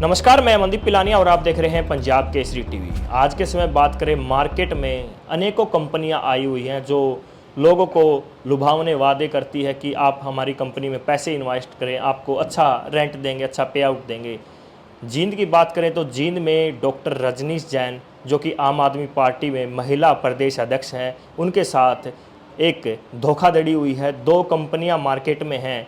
नमस्कार, मैं मनदीप पिलानी और आप देख रहे हैं पंजाब केसरी टीवी। आज के समय बात करें, मार्केट में अनेकों कंपनियां आई हुई हैं जो लोगों को लुभावने वादे करती है कि आप हमारी कंपनी में पैसे इन्वेस्ट करें, आपको अच्छा रेंट देंगे, अच्छा पे आउट देंगे। जींद की बात करें तो जींद में डॉक्टर रजनीश जैन, जो कि आम आदमी पार्टी में महिला प्रदेश अध्यक्ष हैं, उनके साथ एक धोखाधड़ी हुई है। दो कंपनियां मार्केट में हैं,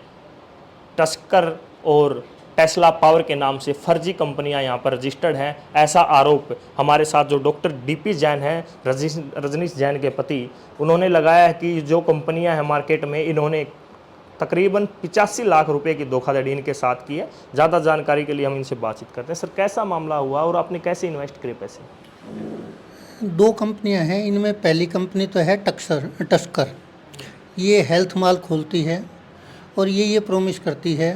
टस्कर और टेस्ला पावर के नाम से फर्जी कंपनियां यहां पर रजिस्टर्ड हैं, ऐसा आरोप हमारे साथ जो डॉक्टर डीपी जैन हैं, रजनीश जैन के पति, उन्होंने लगाया है कि जो कंपनियां हैं मार्केट में, इन्होंने तकरीबन 85 लाख रुपए की धोखाधड़ी इनके साथ की है। ज़्यादा जानकारी के लिए हम इनसे बातचीत करते हैं। सर, कैसा मामला हुआ और आपने कैसे इन्वेस्ट करे पैसे? दो कंपनियां हैं, इनमें पहली कंपनी तो है टस्कर। ये हेल्थ मॉल खोलती है और ये प्रॉमिस करती है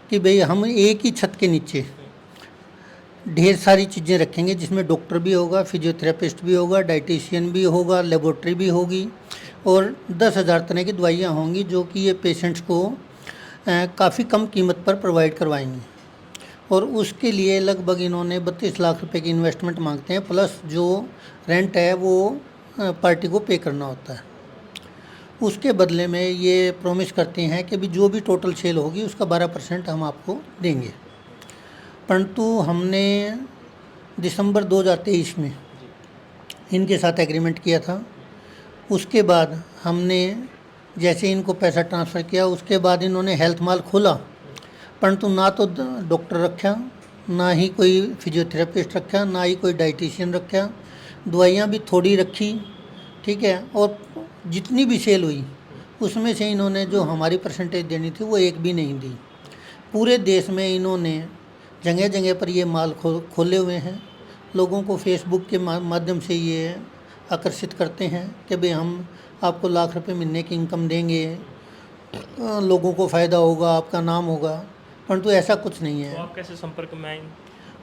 कि भाई हम एक ही छत के नीचे ढेर सारी चीज़ें रखेंगे, जिसमें डॉक्टर भी होगा, फिजियोथेरेपिस्ट भी होगा, डाइटिशियन भी होगा, लेबोरेटरी भी होगी और 10,000 तरह की दवाइयाँ होंगी जो कि ये पेशेंट्स को काफ़ी कम कीमत पर प्रोवाइड करवाएंगी। और उसके लिए लगभग इन्होंने 32 लाख रुपए की इन्वेस्टमेंट मांगते हैं, प्लस जो रेंट है वो पार्टी को पे करना होता है। उसके बदले में ये प्रॉमिस करती हैं कि भी जो भी टोटल सेल होगी उसका 12% हम आपको देंगे। परंतु हमने दिसंबर 2023 में इनके साथ एग्रीमेंट किया था। उसके बाद हमने जैसे इनको पैसा ट्रांसफ़र किया, उसके बाद इन्होंने हेल्थ मॉल खोला, परंतु ना तो डॉक्टर रखा, ना ही कोई फिजियोथेरेपिस्ट रखा, ना ही कोई डाइटिशियन रखा। दवाइयाँ भी थोड़ी रखी, ठीक है। और जितनी भी सेल हुई उसमें से इन्होंने जो हमारी परसेंटेज देनी थी वो एक भी नहीं दी। पूरे देश में इन्होंने जगह जगह पर ये माल खोले हुए हैं। लोगों को फेसबुक के माध्यम से ये आकर्षित करते हैं कि भाई हम आपको लाख रुपए महीने की इनकम देंगे, लोगों को फ़ायदा होगा, आपका नाम होगा, परंतु ऐसा कुछ नहीं है। तो आप कैसे संपर्क में आए?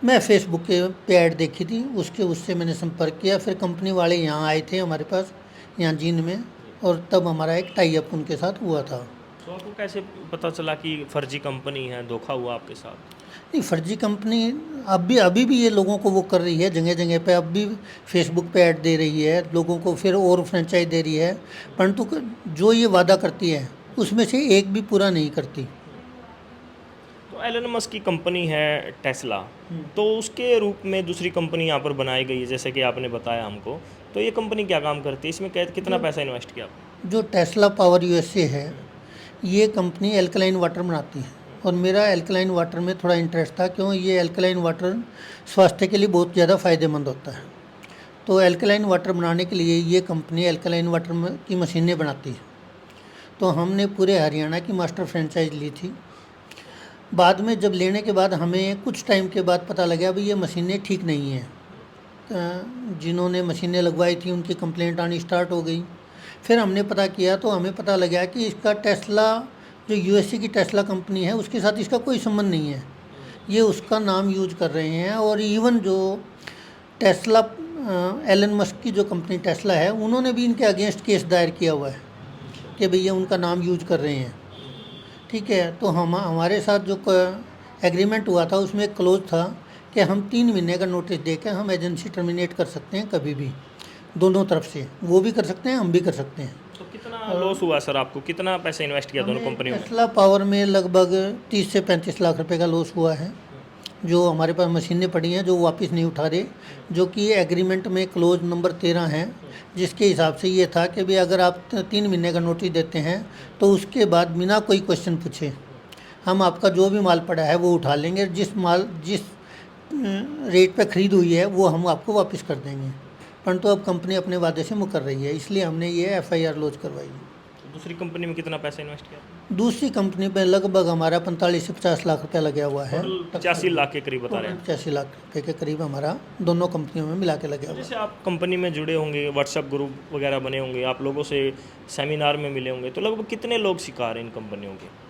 मैं फेसबुक पे ऐड देखी थी, उससे मैंने संपर्क किया। फिर कंपनी वाले यहाँ आए थे हमारे पास, यहाँ जींद में, और तब हमारा एक टाई अप उनके साथ हुआ था। तो आपको कैसे पता चला कि फर्जी कंपनी है, धोखा हुआ आपके साथ? नहीं, फर्जी कंपनी अभी भी ये लोगों को वो कर रही है, जगह जगह पे अब भी फेसबुक पे ऐड दे रही है लोगों को, फिर और फ्रेंचाइज दे रही है, परंतु जो ये वादा करती है उसमें से एक भी पूरा नहीं करती। तो एलन मस्क की कंपनी है टेस्ला, तो उसके रूप में दूसरी कंपनी यहाँ पर बनाई गई है, जैसे कि आपने बताया हमको। तो ये कंपनी क्या काम करती है, इसमें कितना पैसा इन्वेस्ट किया आपने? जो टेस्ला पावर यूएसए है, ये कंपनी एल्कलाइन वाटर बनाती है और मेरा एल्कलाइन वाटर में थोड़ा इंटरेस्ट था, क्यों ये एल्कलाइन वाटर स्वास्थ्य के लिए बहुत ज़्यादा फ़ायदेमंद होता है। तो एल्कलाइन वाटर बनाने के लिए ये कंपनी एल्कलाइन वाटर की मशीनें बनाती है। तो हमने पूरे हरियाणा की मास्टर फ्रेंचाइज ली थी। बाद में जब लेने के बाद हमें कुछ टाइम के बाद पता लगा भाई ये मशीनें ठीक नहीं हैं। जिन्होंने मशीनें लगवाई थी उनकी कंप्लेंट आनी स्टार्ट हो गई। फिर हमने पता किया तो हमें पता लगा कि इसका टेस्ला, जो यूएसए की टेस्ला कंपनी है, उसके साथ इसका कोई संबंध नहीं है। ये उसका नाम यूज कर रहे हैं। और इवन जो टेस्ला, एलन मस्क की जो कंपनी टेस्ला है, उन्होंने भी इनके अगेंस्ट केस दायर किया हुआ है कि भैया उनका नाम यूज कर रहे हैं, ठीक है। तो हमारे साथ जो एग्रीमेंट हुआ था उसमें एक क्लोज था कि हम 3 महीने का नोटिस देकर हम एजेंसी टर्मिनेट कर सकते हैं कभी भी, दोनों तरफ से। वो भी कर सकते हैं, हम भी कर सकते हैं। तो कितना लॉस हुआ सर आपको? कितना पैसा इन्वेस्ट किया दोनों कंपनियों में? टेस्ला पावर में लगभग 30 से 35 लाख रुपए का लॉस हुआ है। जो हमारे पास मशीनें पड़ी हैं जो वापस नहीं उठा रहे, जो कि एग्रीमेंट में क्लोज नंबर 13 है, जिसके हिसाब से ये था कि भाई अगर आप 3 महीने का नोटिस देते हैं तो उसके बाद बिना कोई क्वेश्चन पूछे हम आपका जो भी माल पड़ा है वो उठा लेंगे, जिस रेट पे ख़रीद हुई है वो हम आपको वापस कर देंगे। परंतु अब कंपनी अपने वादे से मुकर रही है, इसलिए हमने ये एफआईआर लॉन्च करवाई। दूसरी कंपनी में कितना पैसा इन्वेस्ट किया? दूसरी कंपनी पे लगभग हमारा 45 से 50 लाख रुपया लगा हुआ है। 85 लाख के करीब बता रहे हैं। 85 लाख रुपये के करीब हमारा दोनों कंपनियों में मिला के लगा हुआ है। जैसे आप कंपनी में जुड़े होंगे, व्हाट्सएप ग्रुप वगैरह बने होंगे, आप लोगों से सेमिनार में मिले होंगे, तो लगभग कितने लोग शिकार हैं इन कंपनियों के?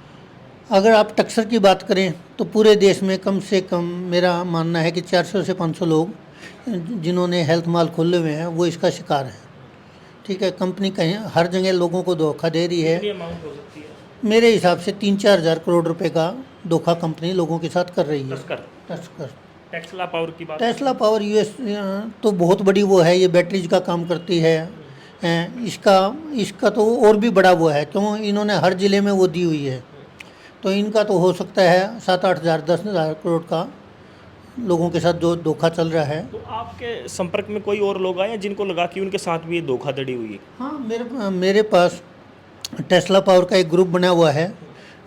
अगर आप टक्सर की बात करें तो पूरे देश में कम से कम मेरा मानना है कि 400 से 500 लोग जिन्होंने हेल्थ मॉल खोले हुए हैं वो इसका शिकार हैं, ठीक है। कंपनी कहीं हर जगह लोगों को धोखा दे रही है। कितनी अमाउंट हो सकती है? मेरे हिसाब से 3-4 हज़ार करोड़ रुपए का धोखा कंपनी लोगों के साथ कर रही है। तस्कर। टस्कर टेस्ला पावर की बात टेस्ला पावर यूएस तो बहुत बड़ी वो है, ये बैटरीज का काम करती है। इसका तो और भी बड़ा वो है, क्यों इन्होंने हर ज़िले में वो दी हुई है। तो इनका तो हो सकता है 7-8 हज़ार 10 हज़ार करोड़ का लोगों के साथ जो धोखा चल रहा है। तो आपके संपर्क में कोई और लोग आए हैं जिनको लगा कि उनके साथ भी ये धोखाधड़ी हुई है? हाँ, मेरे पास टेस्ला पावर का एक ग्रुप बना हुआ है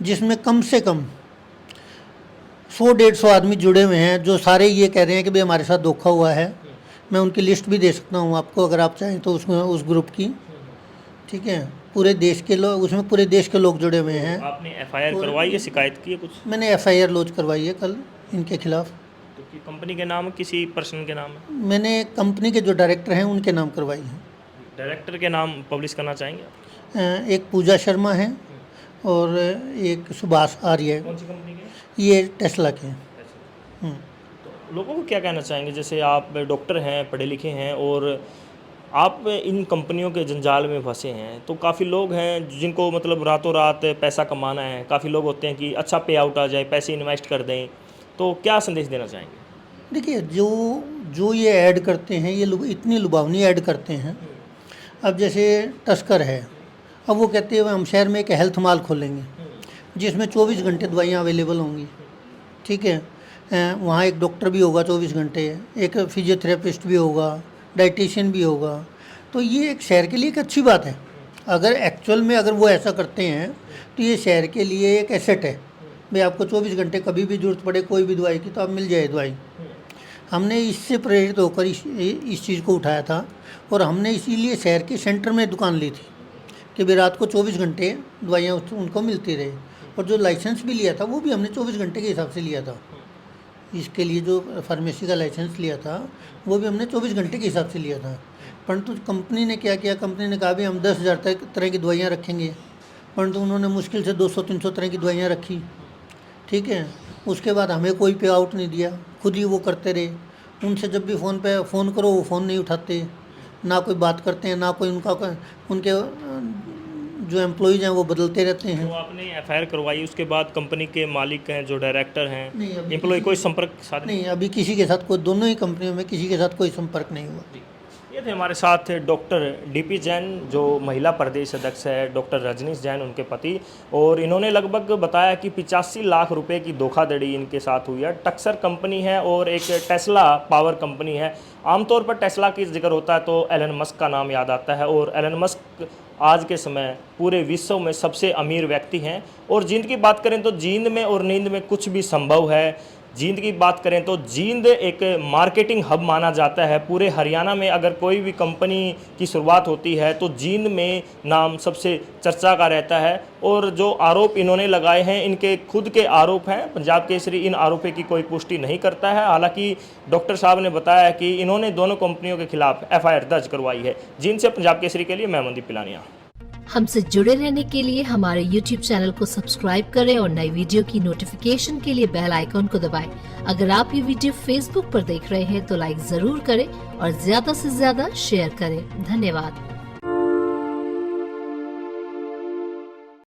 जिसमें कम से कम 100-150 आदमी जुड़े हुए हैं, जो सारे ये कह रहे हैं कि भाई हमारे साथ धोखा हुआ है। मैं उनकी लिस्ट भी दे सकता हूँ आपको, अगर आप चाहें तो उसमें उस ग्रुप की। ठीक है, पूरे देश के लोग उसमें, पूरे देश के लोग जुड़े हुए हैं। आपने एफआईआर करवाई है, शिकायत की है कुछ? मैंने एफआईआर लॉन्च करवाई है कल इनके खिलाफ। तो कि कंपनी के नाम है, किसी पर्सन के नाम है? मैंने कंपनी के जो डायरेक्टर हैं उनके नाम करवाई है। डायरेक्टर के नाम पब्लिश करना चाहेंगे आप? एक पूजा शर्मा है और एक सुभाष आर्य है। कौन सी कंपनी के? ये टेस्ला के हैं। तो लोगों को क्या कहना चाहेंगे, जैसे आप डॉक्टर हैं, पढ़े लिखे हैं और आप इन कंपनियों के जंजाल में फंसे हैं, तो काफ़ी लोग हैं जिनको मतलब रातों रात पैसा कमाना है। काफ़ी लोग होते हैं कि अच्छा पे आउट आ जाए, पैसे इन्वेस्ट कर दें, तो क्या संदेश देना चाहेंगे? देखिए, जो ये ऐड करते हैं, ये इतनी लुभावनी ऐड करते हैं। अब जैसे टस्कर है, अब वो कहते हैं हम शहर में एक हेल्थ मॉल खोलेंगे जिसमें 24 घंटे दवाइयाँ अवेलेबल होंगी। ठीक है, वहाँ एक डॉक्टर भी होगा 24 घंटे, एक फिजियोथेरेपिस्ट भी होगा, डाइटिशियन भी होगा। तो ये एक शहर के लिए एक अच्छी बात है। अगर एक्चुअल में अगर वो ऐसा करते हैं तो ये शहर के लिए एक एसेट है। भाई आपको 24 घंटे कभी भी ज़रूरत पड़े कोई भी दवाई की तो आप मिल जाए दवाई। हमने इससे प्रेरित होकर इस चीज़ को उठाया था और हमने इसीलिए शहर के सेंटर में दुकान ली थी कि भाई रात को 24 घंटे दवाइयाँ उनको मिलती रहे। और जो लाइसेंस भी लिया था वो भी हमने 24 घंटे के हिसाब से लिया था। इसके लिए जो फार्मेसी का लाइसेंस लिया था वो भी हमने 24 घंटे के हिसाब से लिया था। परंतु कंपनी ने क्या किया, कंपनी ने कहा भी हम 10,000 तरह की दवाइयाँ रखेंगे, परंतु उन्होंने मुश्किल से 200-300 तरह की दवाइयाँ रखी। ठीक है, उसके बाद हमें कोई पे आउट नहीं दिया, खुद ही वो करते रहे। उनसे जब भी फ़ोन करो वो फ़ोन नहीं उठाते, ना कोई बात करते हैं, ना कोई उनके जो एम्प्लॉइज़ हैं वो बदलते रहते हैं। तो आपने एफआईआर करवाई, उसके बाद कंपनी के मालिक हैं, जो डायरेक्टर हैं, नहीं, अभी एम्प्लॉय कोई संपर्क साध नहीं, अभी किसी के साथ कोई, दोनों ही कंपनियों में किसी के साथ कोई संपर्क नहीं हुआ। ये थे हमारे साथ डॉक्टर डीपी जैन, जो महिला प्रदेश अध्यक्ष है, डॉक्टर रजनीश जैन उनके पति, और इन्होंने लगभग बताया कि 85 लाख रुपए की धोखाधड़ी इनके साथ हुई है। टक्सर कंपनी है और एक टेस्ला पावर कंपनी है। आमतौर पर टेस्ला की जिक्र होता है तो एलन मस्क का नाम याद आता है, और एलन मस्क आज के समय पूरे विश्व में सबसे अमीर व्यक्ति हैं। और जींद की बात करें तो जींद में और नींद में कुछ भी संभव है। जींद की बात करें तो जींद एक मार्केटिंग हब माना जाता है। पूरे हरियाणा में अगर कोई भी कंपनी की शुरुआत होती है तो जींद में नाम सबसे चर्चा का रहता है। और जो आरोप इन्होंने लगाए हैं, इनके खुद के आरोप हैं। पंजाब केसरी इन आरोपों की कोई पुष्टि नहीं करता है। हालांकि डॉक्टर साहब ने बताया कि इन्होंने दोनों कंपनियों के खिलाफ एफआईआर दर्ज करवाई है। जींद से पंजाब केसरी के लिए मैं मनदीप पिलानिया। हमसे जुड़े रहने के लिए हमारे YouTube चैनल को सब्सक्राइब करें और नई वीडियो की नोटिफिकेशन के लिए बेल आइकॉन को दबाएं। अगर आप ये वीडियो Facebook पर देख रहे हैं तो लाइक जरूर करें और ज्यादा से ज्यादा शेयर करें। धन्यवाद।